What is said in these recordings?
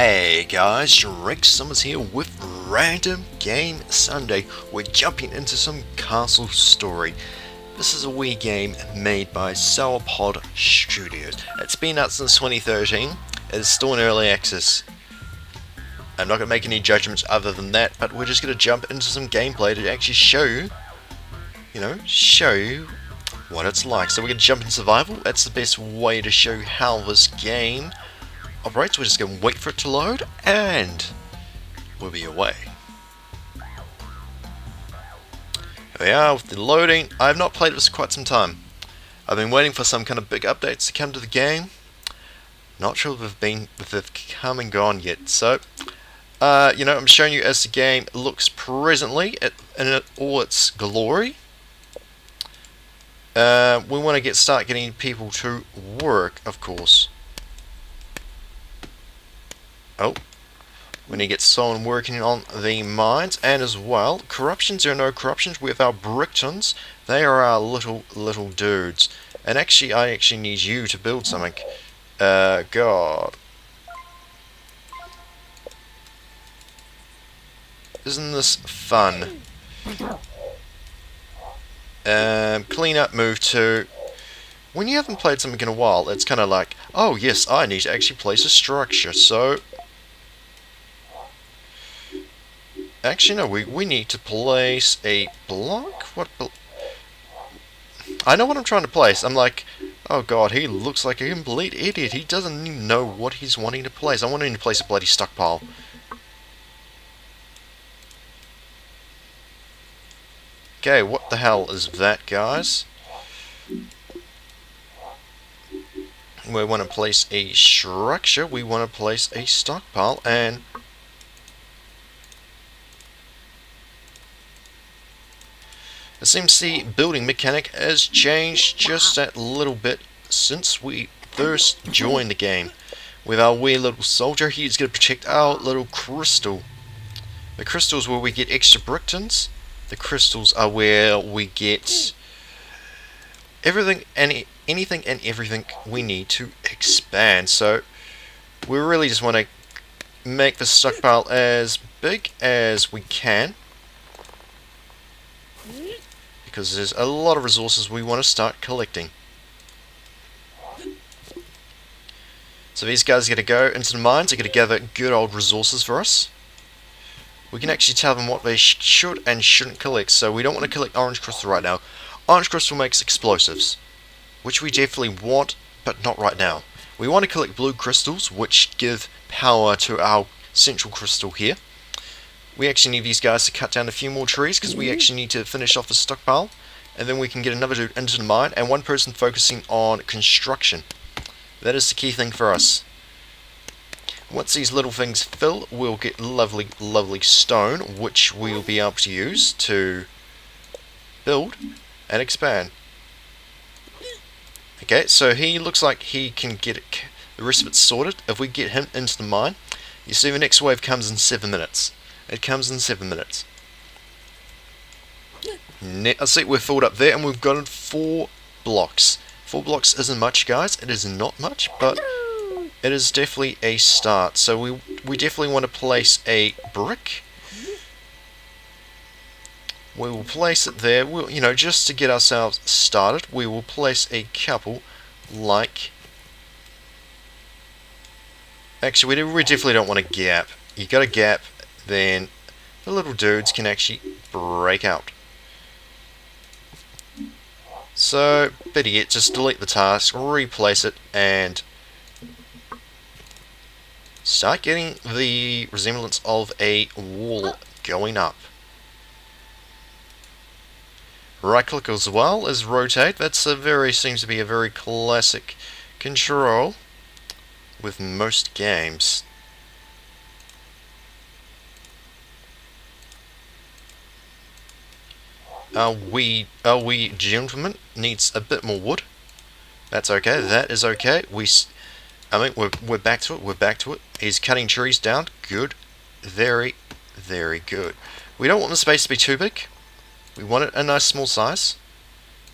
Hey guys, Rex Summers here with Random Game Sunday. We're jumping into some Castle Story. This is a Wii game made by Sauropod Studios. It's been out since 2013. It's still in early access. I'm not going to make any judgments other than that, but we're just going to jump into some gameplay to actually show you what it's like. So we're going to jump in survival. That's the best way to show how this game operates. We're just going to wait for it to load and we'll be away. Here we are with the loading. I have not played this for quite some time. I've been waiting for some kind of big updates to come to the game. Not sure if they've come and gone yet. So, I'm showing you as the game looks presently in all its glory. We want to start getting people to work, of course. Oh, we need to get someone working on the mines, and as well, corruptions. There are no corruptions. We have our Bricktons. They are our little dudes. And actually, I actually need you to build something. God. Isn't this fun? Clean up, move to. When you haven't played something in a while, it's kind of like, oh yes, I need to actually place a structure. So, actually no, we need to place a block. I know what I'm trying to place. I'm like, oh god, he looks like a complete idiot. He doesn't even know what he's wanting to place. I want him to place a bloody stockpile. Okay, what the hell is that, guys? We want to place a structure. We want to place a stockpile, and it seems the building mechanic has changed just that little bit since we first joined the game. With our wee little soldier, he's going to protect our little crystal. The crystals where we get extra Bricktons. The crystals are where we get everything and anything and everything we need to expand. So we really just want to make the stockpile as big as we can, because there's a lot of resources we want to start collecting. So these guys are going to go into the mines. They're going to gather good old resources for us. We can actually tell them what they should and shouldn't collect. So we don't want to collect orange crystal right now. Orange crystal makes explosives, which we definitely want, but not right now. We want to collect blue crystals, which give power to our central crystal here. We actually need these guys to cut down a few more trees, because we actually need to finish off the stockpile. And then we can get another dude into the mine, and one person focusing on construction. That is the key thing for us. Once these little things fill, we'll get lovely stone, which we'll be able to use to build and expand. Okay, so he looks like he can get the rest of it sorted. If we get him into the mine, you see the next wave comes in 7 minutes. It comes in 7 minutes. I see we're filled up there, and we've got 4 blocks. 4 blocks isn't much, guys. It is not much, but it is definitely a start. So we definitely want to place a brick. We will place it there. We'll, just to get ourselves started, we will place a couple like. Actually, we definitely don't want a gap. You got a gap, then the little dudes can actually break out. So, better yet, just delete the task, replace it, and start getting the resemblance of a wall going up. Right click as well as rotate. That's seems to be a very classic control with most games. Our wee gentleman needs a bit more wood. That's okay. That is okay. We're back to it. We're back to it. He's cutting trees down. Good. Very good. We don't want the space to be too big. We want it a nice small size,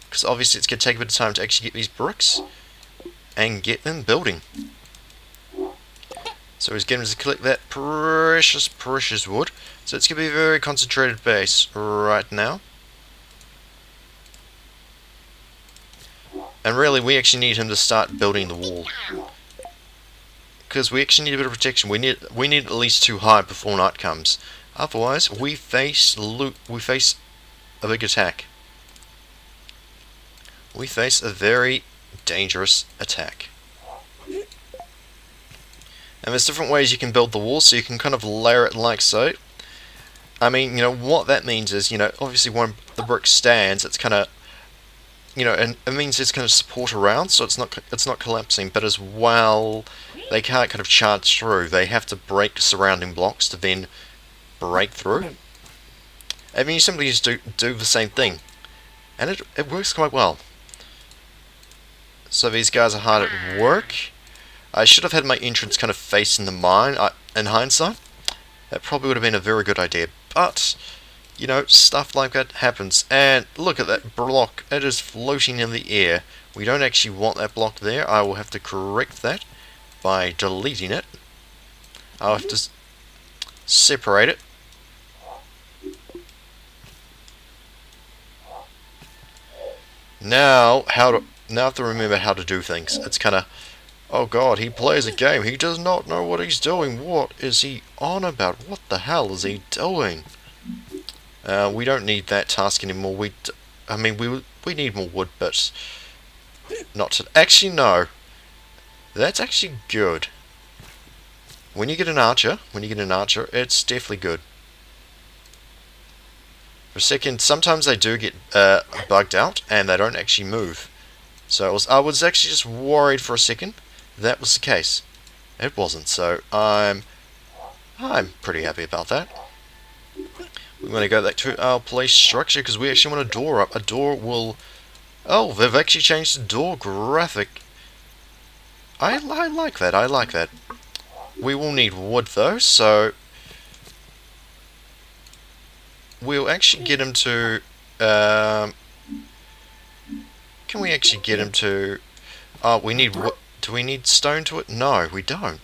because obviously it's going to take a bit of time to actually get these bricks and get them building. So he's getting to collect that precious wood. So it's going to be a very concentrated base right now. And really, we actually need him to start building the wall. Because we actually need a bit of protection. We need at least 2 high before night comes. Otherwise, we face a big attack. We face a very dangerous attack. And there's different ways you can build the wall, so you can kind of layer it like so. I mean, what that means is, obviously when the brick stands, it's kind of, and it means it's going to support around, so it's not collapsing. But as well, they can't kind of charge through. They have to break surrounding blocks to then break through. I mean, you simply just do the same thing, and it works quite well. So these guys are hard at work. I should have had my entrance kind of facing the mine. In hindsight, that probably would have been a very good idea. But, stuff like that happens. And look at that block. It is floating in the air. We don't actually want that block there. I will have to correct that by deleting it. I'll have to separate it. Now I have to remember how to do things. It's kind of, oh god, he plays a game. He does not know what he's doing. What is he on about? What the hell is he doing? We don't need that task anymore. We need more wood, but not to. Actually, no. That's actually good. When you get an archer, it's definitely good. For a second, sometimes they do get bugged out and they don't actually move. So I was actually just worried for a second that was the case. It wasn't, so I'm pretty happy about that. We want to go back to our place structure because we actually want a door up. A door will... Oh, they've actually changed the door graphic. I like that, I like that. We will need wood though, so... We'll actually get him to... Can we actually get him to... Oh, we need wood. Do we need stone to it? No, we don't.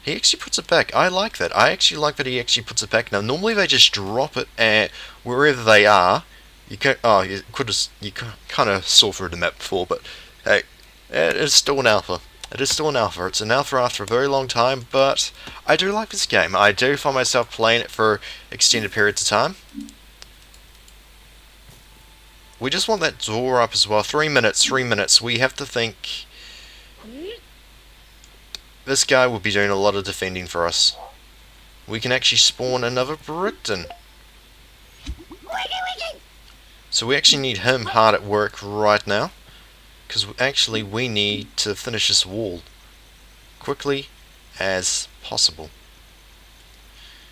He actually puts it back. I like that. I actually like that he actually puts it back. Now, normally they just drop it at wherever they are. You can you kind of saw through the map before, but hey, it is still an alpha. It is still an alpha. It's an alpha after a very long time, but I do like this game. I do find myself playing it for extended periods of time. We just want that door up as well. 3 minutes, 3 minutes. We have to think... This guy will be doing a lot of defending for us. We can actually spawn another Brickton. So we actually need him hard at work right now. Because actually we need to finish this wall quickly as possible.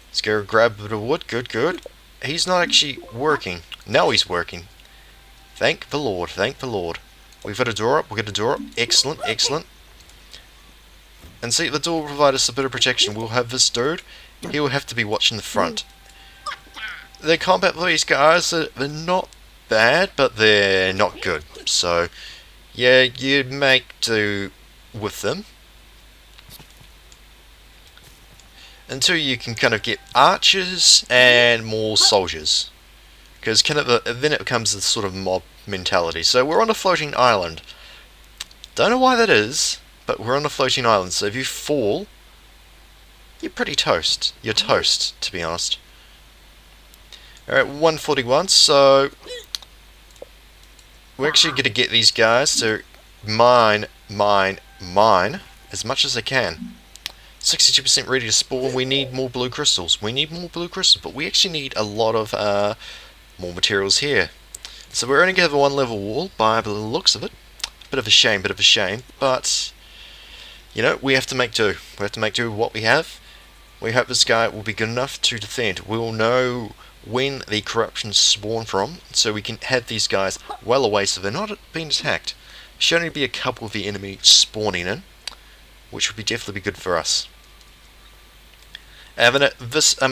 Let's go grab a bit of wood. Good, good. He's not actually working. Now he's working. Thank the Lord, thank the Lord. We've got a door up, we've got a door up. Excellent, excellent. And see, the door will provide us a bit of protection. We'll have this dude. He will have to be watching the front. The combat for these guys, they're not bad, but they're not good. So, yeah, you make do with them. Until you can kind of get archers and more soldiers. Because then it becomes this sort of mob mentality. So we're on a floating island. Don't know why that is, but we're on a floating island. So if you fall, you're pretty toast. You're toast, to be honest. Alright, 141. So we're actually going to get these guys to mine as much as they can. 62% ready to spawn. We need more blue crystals. We need more blue crystals, but we actually need a lot of more materials here. So we're only going to have a 1 level wall by the looks of it. Bit of a shame, but we have to make do. We have to make do with what we have. We hope this guy will be good enough to defend. We will know when the corruptions spawn from, so we can have these guys well away so they're not being attacked. Should only be a couple of the enemy spawning in, which would be definitely be good for us. And then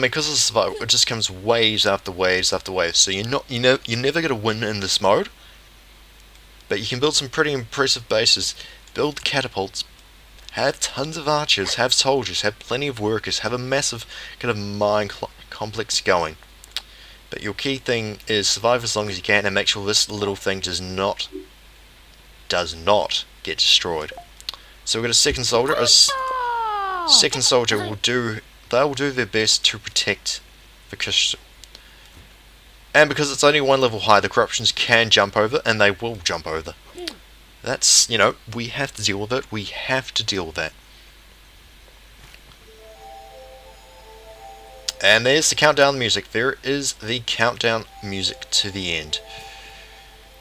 because of the survival, it just comes waves after waves after waves. So you're never going to win in this mode, but you can build some pretty impressive bases, build catapults, have tons of archers, have soldiers, have plenty of workers, have a massive kind of mine complex going. But your key thing is survive as long as you can and make sure this little thing does not get destroyed. So we've got a second soldier. Second soldier will do their best to protect the crystal. And because it's only one level high, the corruptions can jump over, and they will jump over. That's, we have to deal with it. We have to deal with that. And there's the countdown music. There is the countdown music to the end.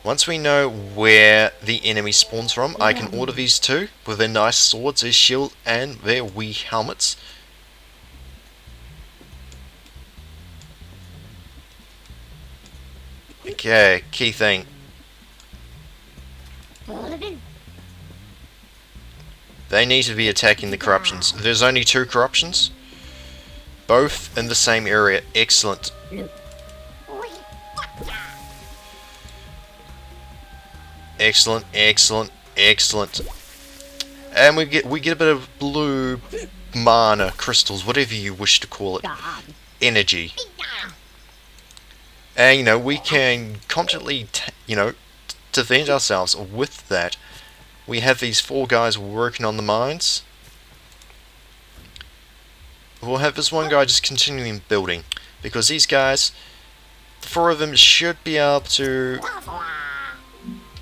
Once we know where the enemy spawns from, I can order these two with their nice swords, their shield, and their wee helmets. Okay, key thing. They need to be attacking the corruptions. There's only 2 corruptions. Both in the same area. Excellent. Excellent, excellent, excellent. And we get a bit of blue mana crystals, whatever you wish to call it. Energy. And we can constantly defend ourselves with that. We have these 4 guys working on the mines. We'll have this one guy just continuing building, because these guys, the 4 of them should be able to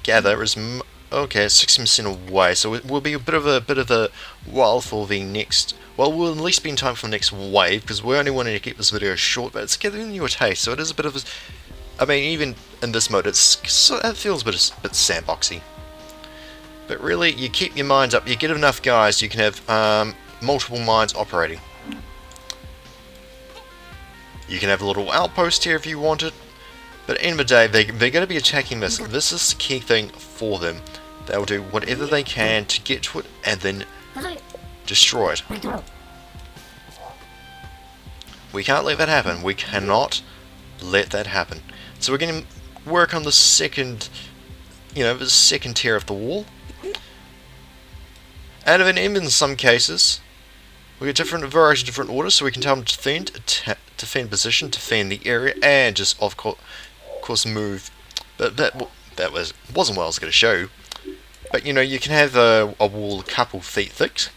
gather as okay, 60% away. So it will be a bit of a while for the next. Well, we'll at least be in time for the next wave, because we're only wanting to keep this video short, but it's giving you a taste. So it is a bit of a. I mean, even in this mode, it feels a bit sandboxy. But really, you keep your mines up. You get enough guys, you can have multiple mines operating. You can have a little outpost here if you want it. But at the end of the day, they're going to be attacking this. This is the key thing for them. They'll do whatever they can to get to it and then destroy it. We can't let that happen. We cannot let that happen. So we're going to work on the second, the second tier of the wall. And in some cases, we get a variety of different orders, so we can tell them to defend position, defend the area, and just of course move. But that wasn't what I was going to show you. But you can have a wall a couple feet thick.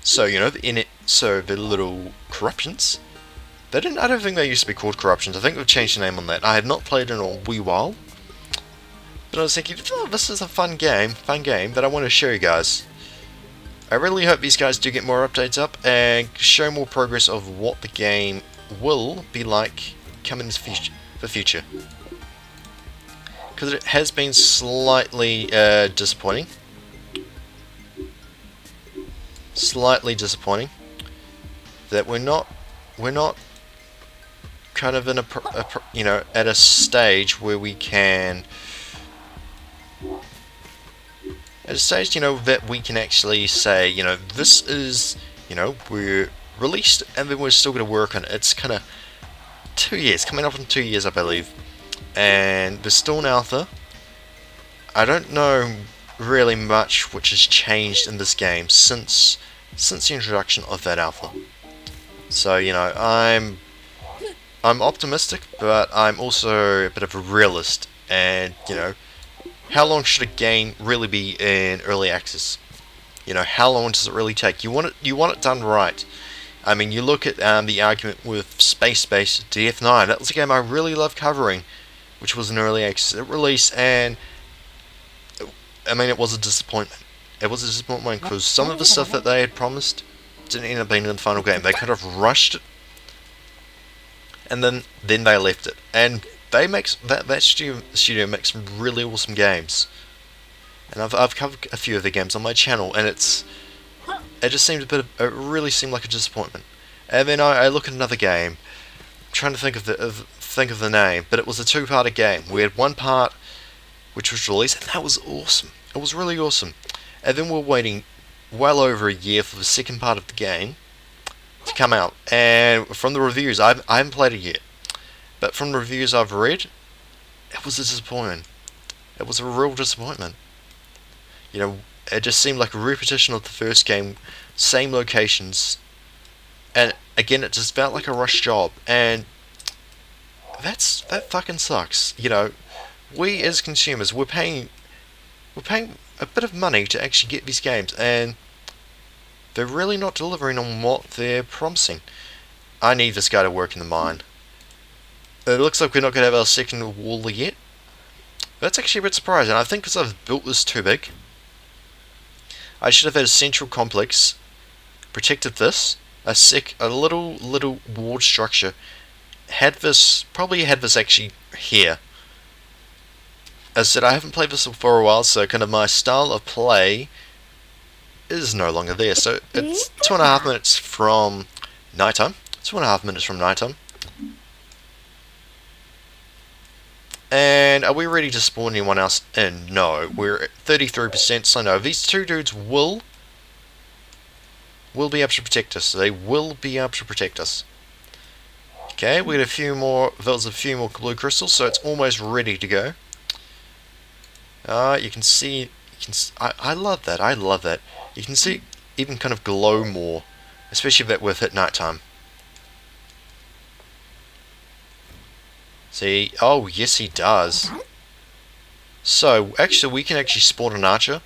So the little corruptions. I don't think they used to be called corruptions. I think they've changed the name on that. I have not played in a wee while. But I was thinking, this is a fun game that I want to show you guys. I really hope these guys do get more updates up and show more progress of what the game will be like coming in the future. Because it has been slightly disappointing. Slightly disappointing that we're not kind of in at a stage where we can. At a stage, that we can actually say, this is, we're released and then we're still going to work on it. It's kind of 2 years, coming up in 2 years, I believe. And there's still an alpha. I don't know really much which has changed in this game since the introduction of that alpha. So, I'm optimistic, but I'm also a bit of a realist. And, how long should a game really be in early access? How long does it really take? You want it done right. I mean, you look at the argument with Space Base DF9. That was a game I really loved covering, which was an early access release, and I mean, it was a disappointment. It was a disappointment because some of the stuff that they had promised didn't end up being in the final game. They kind of rushed it, and then they left it. And that studio makes some really awesome games, and I've covered a few of the games on my channel, and it just seemed it really seemed like a disappointment. And then I look at another game, trying to think of the name, but it was a 2-parter game. We had one part which was released, and that was awesome. It was really awesome. And then we're waiting well over a year for the second part of the game to come out. And from the reviews, I haven't played it yet, but from the reviews I've read, it was a disappointment. It was a real disappointment. It just seemed like a repetition of the first game, same locations, and again it just felt like a rush job, and that fucking sucks. You know, we as consumers, we're paying a bit of money to actually get these games, and they're really not delivering on what they're promising. I need this guy to work in the mine. It looks like we're not going to have our second wall yet. That's actually a bit surprising. I think because I've built this too big. I should have had a central complex, protected this, a little ward structure, probably had this actually here. As I said, I haven't played this for a while, so kind of my style of play is no longer there. So it's 2.5 minutes from nighttime. 2.5 minutes from nighttime. And are we ready to spawn anyone else in? No, we're at 33%, so no, these two dudes will be able to protect us. They will be able to protect us. Okay, we got a few more blue crystals, so it's almost ready to go. You can see, I love that, You can see it even kind of glow more, especially if that we've hit nighttime. See, oh yes he does. So, actually we can actually spawn an archer.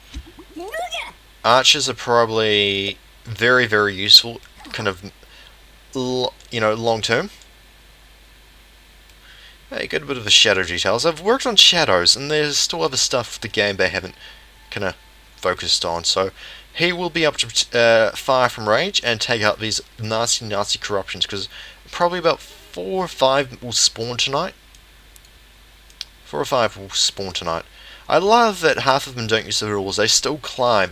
Archers are probably very, very useful, kind of, you know, long term. You got a bit of the shadow details. I've worked on shadows, and there's still other stuff the game they haven't kind of focused on. So he will be able to fire from range and take out these nasty corruptions, because probably about 4 or 5 will spawn tonight. 4 or 5 will spawn tonight. I love that half of them don't use the rules. They still climb.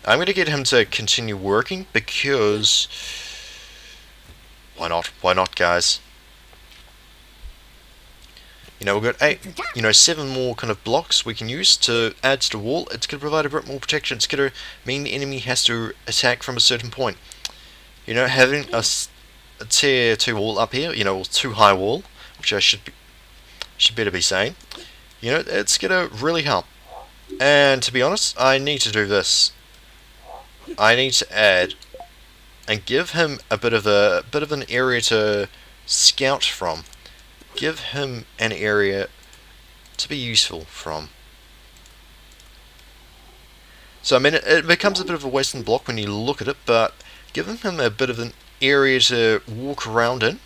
I'm going to get him to continue working because... Why not? Why not, guys? You know, we've got 7 more kind of blocks we can use to add to the wall. It's going to provide a bit more protection. It's going to mean the enemy has to attack from a certain point. You know, having a tier 2 wall up here, you know, or 2 high wall, which I should better be saying, you know, it's going to really help. And to be honest, I need to do this. I need to add and give him a bit of an area to scout from. Give him an area to be useful from. So I mean, it becomes a bit of a western block when you look at it, but giving him a bit of an area to walk around in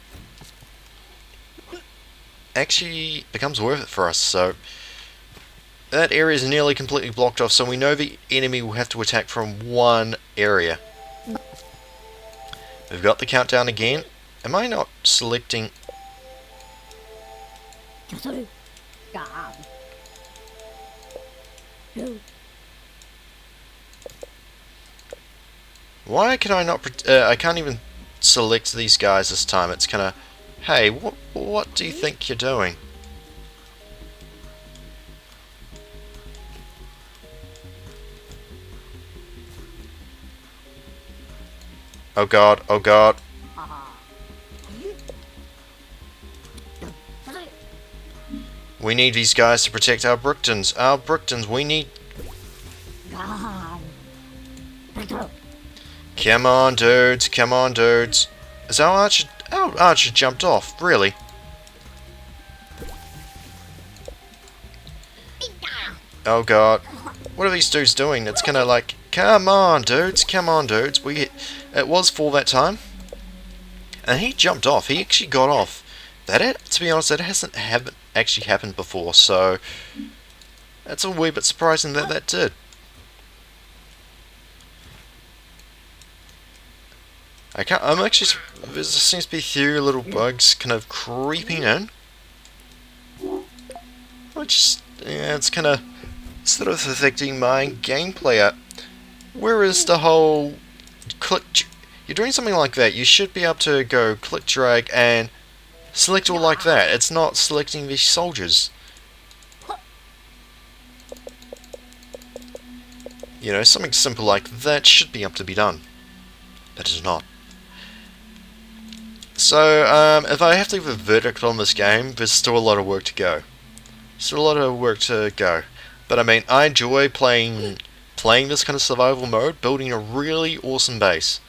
actually becomes worth it for us. So that area is nearly completely blocked off, so we know the enemy will have to attack from one area. We've got the countdown again. Am I not selecting? Why can I not? I can't even select these guys this time. It's kind of, hey, what do you think you're doing? Oh god, oh god. We need these guys to protect our Brooktons. Our Brooktons, we need... Come on, dudes, come on, dudes. Is our archer jumped off, really? Oh god. What are these dudes doing? It's kinda like, come on, dudes, come on, dudes. It was full that time. And he jumped off. He actually got off. To be honest, that hasn't actually happened before, so that's a wee bit surprising that did. There seems to be a few little bugs kind of creeping in. Which, yeah, it's kind of sort of affecting my gameplay. Where is the whole click... You're doing something like that, you should be able to go click, drag, and select all like that. It's not selecting these soldiers. You know, something simple like that should be able to be done. But it's not. So, if I have to leave a verdict on this game, there's still a lot of work to go. Still a lot of work to go. But I mean, I enjoy playing this kind of survival mode, building a really awesome base,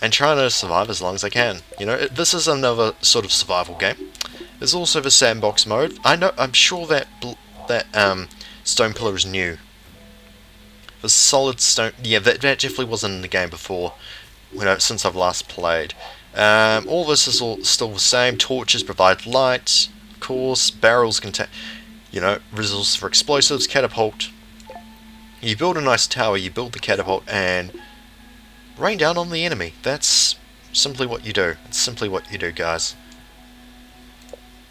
and trying to survive as long as I can. You know, this is another sort of survival game. There's also the sandbox mode. I'm sure that stone pillar is new. The solid stone, yeah, that definitely wasn't in the game before. Since I've last played. All this is still the same. Torches provide light, of course. Barrels contain, resources for explosives. Catapult. You build a nice tower. You build the catapult and rain down on the enemy. That's simply what you do. It's simply what you do, guys.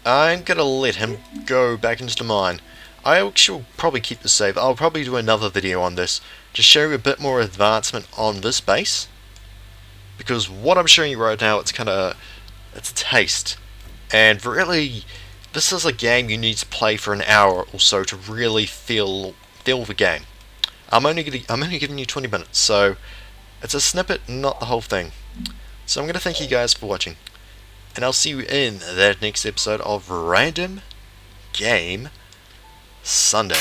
I'm gonna let him go back into the mine. I actually will probably keep the save. I'll probably do another video on this to show you a bit more advancement on this base. Because what I'm showing you right now, it's a taste. And really, this is a game you need to play for an hour or so to really feel the game. I'm only giving you 20 minutes, so it's a snippet, not the whole thing. So I'm going to thank you guys for watching, and I'll see you in that next episode of Random Game Sunday.